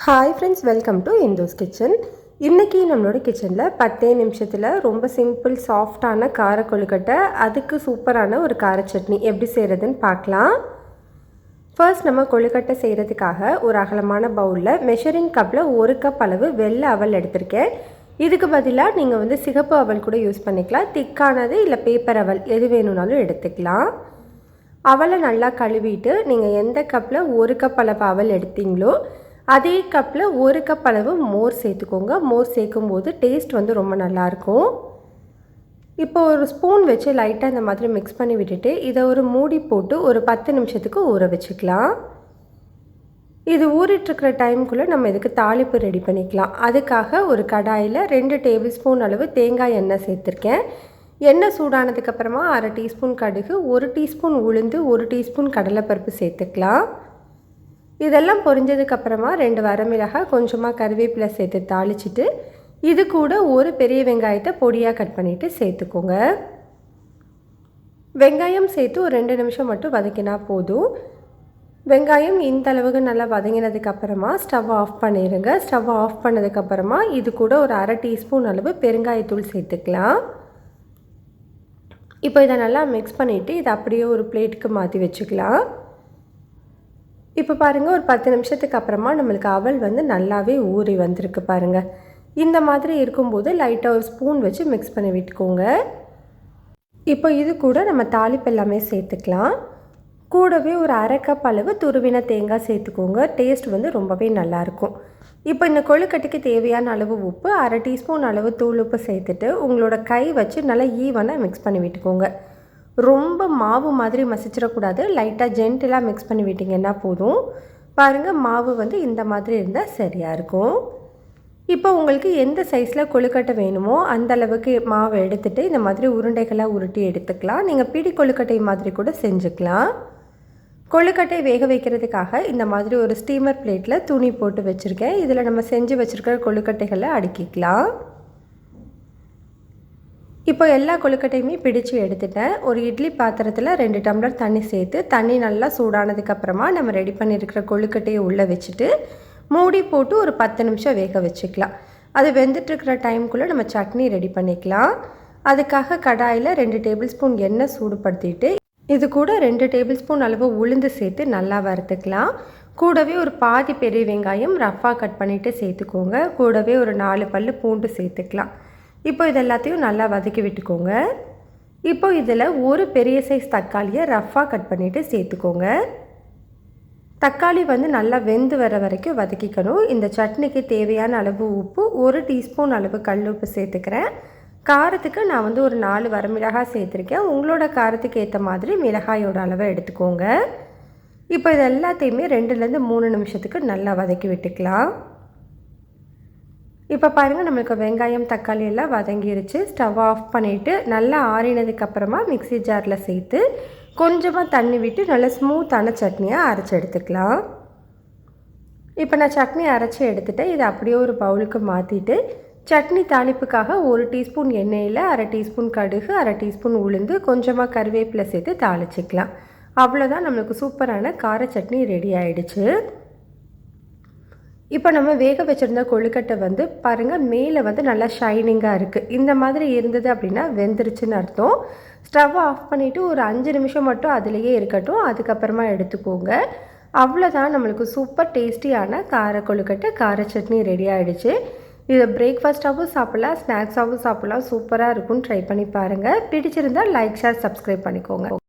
Hi friends, welcome to இந்தோஸ் kitchen. இன்றைக்கி நம்மளோட கிச்சனில் 10 நிமிஷத்தில் ரொம்ப சிம்பிள் சாஃப்டான கார கொழுக்கட்டை, அதுக்கு சூப்பரான ஒரு கார சட்னி எப்படி செய்கிறதுன்னு பார்க்கலாம். ஃபர்ஸ்ட் நம்ம கொழுக்கட்டை செய்கிறதுக்காக ஒரு அகலமான பவுலில் மெஷரிங் கப்பில் 1 கப் அளவு வெள்ளை அவல் எடுத்திருக்கேன். இதுக்கு பதிலாக நீங்கள் சிகப்பு அவல் கூட யூஸ் பண்ணிக்கலாம். திக்கானது இல்லை பேப்பர் அவல் எது வேணும்னாலும் எடுத்துக்கலாம். அவலை நல்லா கழுவிட்டு நீங்கள் எந்த கப்பில் 1 கப் அளவு அவல் எடுத்தீங்களோ அதே கப்பில் 1 கப் அளவு மோர் சேர்த்துக்கோங்க. மோர் சேர்க்கும் போது டேஸ்ட் ரொம்ப நல்லாயிருக்கும். இப்போ ஒரு ஸ்பூன் வச்சு லைட்டாக இந்த மாதிரி மிக்ஸ் பண்ணி விட்டுட்டு இதை ஒரு மூடி போட்டு ஒரு 10 நிமிஷத்துக்கு ஊற வச்சுக்கலாம். இது ஊறிட்டுருக்கிற டைமுக்குள்ளே நம்ம இதுக்கு தாளிப்பு ரெடி பண்ணிக்கலாம். அதுக்காக ஒரு கடாயில் 2 டேபிள் ஸ்பூன் அளவு தேங்காய் எண்ணெய் சேர்த்துருக்கேன். எண்ணெய் சூடானதுக்கப்புறமா 1/2 டீஸ்பூன் கடுகு, 1 டீஸ்பூன் உளுந்து, 1 டீஸ்பூன் கடலைப்பருப்பு சேர்த்துக்கலாம். இதெல்லாம் பொரிஞ்சதுக்கப்புறமா 2 வரமிளகாய், கொஞ்சமாக கருவேப்பிலை சேர்த்து தாளிச்சிட்டு இது கூட ஒரு பெரிய வெங்காயத்தை பொடியாக கட் பண்ணிவிட்டு சேர்த்துக்கோங்க. வெங்காயம் சேர்த்து ஒரு 2 நிமிஷம் மட்டும் வதக்கினா போதும். வெங்காயம் இந்த அளவுக்கு நல்லா வதங்கினதுக்கப்புறமா ஸ்டவ் ஆஃப் பண்ணிடுங்க. ஸ்டவ் ஆஃப் பண்ணதுக்கப்புறமா இது கூட ஒரு 1/2 டீஸ்பூன் அளவு பெருங்காயத்தூள் சேர்த்துக்கலாம். இப்போ இதை நல்லா மிக்ஸ் பண்ணிவிட்டு இதை அப்படியே ஒரு பிளேட்டுக்கு மாற்றி வச்சுக்கலாம். இப்போ பாருங்கள், ஒரு 10 நிமிஷத்துக்கு அப்புறமா நம்மளுக்கு அவல் நல்லாவே ஊறி வந்திருக்கு பாருங்கள். இந்த மாதிரி இருக்கும்போது லைட்டாக ஒரு ஸ்பூன் வச்சு மிக்ஸ் பண்ணி விட்டுக்கோங்க. இப்போ இது கூட நம்ம தாளிப்பு எல்லாமே சேர்த்துக்கலாம். கூடவே ஒரு 1/2 கப் அளவு துருவின தேங்காய் சேர்த்துக்கோங்க. டேஸ்ட் ரொம்பவே நல்லாயிருக்கும். இப்போ இந்த கொழுக்கட்டைக்கு தேவையான அளவு உப்பு, 1/2 டீஸ்பூன் அளவு தூள் உப்பு சேர்த்துட்டு உங்களோட கை வச்சு நல்லா ஈவனாக மிக்ஸ் பண்ணி விட்டுக்கோங்க. ரொம்ப மாவு மாதிரி மசிச்சிடக்கூடாது. லைட்டாக ஜென்டிலாக மிக்ஸ் பண்ணி விட்டிங்கன்னா போதும். பாருங்கள், மாவு இந்த மாதிரி இருந்தால் சரியாக இருக்கும். இப்போ உங்களுக்கு எந்த சைஸில் கொழுக்கட்டை வேணுமோ அந்த அளவுக்கு மாவை எடுத்துகிட்டு இந்த மாதிரி உருண்டைகளாக உருட்டி எடுத்துக்கலாம். நீங்கள் பிடி கொழுக்கட்டை மாதிரி கூட செஞ்சுக்கலாம். கொழுக்கட்டை வேக வைக்கிறதுக்காக இந்த மாதிரி ஒரு ஸ்டீமர் பிளேட்டில் துணி போட்டு வச்சுருக்கேன். இதில் நம்ம செஞ்சு வச்சுருக்கிற கொழுக்கட்டைகளை அடுக்கிக்கலாம். இப்போ எல்லா கொழுக்கட்டையுமே பிடிச்சு எடுத்துட்டேன். ஒரு இட்லி பாத்திரத்தில் 2 டம்ளர் தண்ணி சேர்த்து தண்ணி நல்லா சூடானதுக்கப்புறமா நம்ம ரெடி பண்ணியிருக்கிற கொழுக்கட்டையை உள்ளே வச்சுட்டு மூடி போட்டு ஒரு 10 நிமிஷம் வேக வச்சுக்கலாம். அது வெந்துட்டுருக்கிற டைமுக்குள்ளே நம்ம சட்னி ரெடி பண்ணிக்கலாம். அதுக்காக கடாயில் 2 டேபிள் ஸ்பூன் எண்ணெய் சூடுபடுத்திட்டு இது கூட 2 டேபிள் ஸ்பூன் அளவு உளுந்து சேர்த்து நல்லா வறுத்துக்கலாம். கூடவே ஒரு பாதி பெரிய வெங்காயம் ரஃப்பாக கட் பண்ணிவிட்டு சேர்த்துக்கோங்க. கூடவே ஒரு 4 பல் பூண்டு சேர்த்துக்கலாம். இப்போ இது எல்லாத்தையும் நல்லா வதக்கி விட்டுக்கோங்க. இப்போ இதில் ஒரு பெரிய சைஸ் தக்காளியை ரஃப்பாக கட் பண்ணிவிட்டு சேர்த்துக்கோங்க. தக்காளி நல்லா வெந்து வர வரைக்கும் வதக்கிக்கணும். இந்த சட்னிக்கு தேவையான அளவு உப்பு, 1 டீஸ்பூன் அளவு கல் உப்பு சேர்த்துக்கிறேன். காரத்துக்கு நான் ஒரு 4 வரமிளகாய் சேர்த்துருக்கேன். உங்களோட காரத்துக்கு ஏற்ற மாதிரி மிளகாயோட அளவை எடுத்துக்கோங்க. இப்போ இது எல்லாத்தையுமே 2லேருந்து 3 நிமிஷத்துக்கு நல்லா வதக்கி விட்டுக்கலாம். இப்போ பாருங்கள், நம்மளுக்கு வெங்காயம் தக்காளி எல்லாம் வதங்கிருச்சு. ஸ்டவ் ஆஃப் பண்ணிவிட்டு நல்லா ஆறினதுக்கப்புறமா மிக்ஸி ஜாரில் சேர்த்து கொஞ்சமாக தண்ணி விட்டு நல்லா ஸ்மூத்தான சட்னியாக அரைச்சி எடுத்துக்கலாம். இப்போ நான் சட்னி அரைச்சி எடுத்துகிட்டு இதை அப்படியே ஒரு பவுலுக்கு மாற்றிட்டு சட்னி தாளிப்புக்காக 1 டீஸ்பூன் எண்ணெயில் 1/2 டீஸ்பூன் கடுகு, 1/2 டீஸ்பூன் உளுந்து, கொஞ்சமாக கருவேப்பிலை சேர்த்து தாளிச்சிக்கலாம். அவ்வளோதான், நம்மளுக்கு சூப்பரான கார சட்னி ரெடி ஆகிடுச்சு. இப்போ நம்ம வேக வச்சுருந்த கொழுக்கட்டை பாருங்கள், மேலே நல்லா ஷைனிங்காக இருக்குது. இந்த மாதிரி இருந்தது அப்படின்னா வெந்துருச்சுன்னு அர்த்தம். ஸ்டவ் ஆஃப் பண்ணிவிட்டு ஒரு 5 நிமிஷம் மட்டும் அதிலேயே இருக்கட்டும். அதுக்கப்புறமா எடுத்துக்கோங்க. அவ்வளோதான், நம்மளுக்கு சூப்பர் டேஸ்டியான கார கொழுக்கட்டை கார சட்னி ரெடி ஆகிடுச்சு. இதை பிரேக்ஃபாஸ்ட்டாகவும் சாப்பிட்லாம், ஸ்நாக்ஸாகவும் சாப்பிட்லாம். சூப்பராக இருக்கும்னு ட்ரை பண்ணி பாருங்கள். பிடிச்சிருந்தால் லைக், ஷேர், சப்ஸ்கிரைப் பண்ணிக்கோங்க.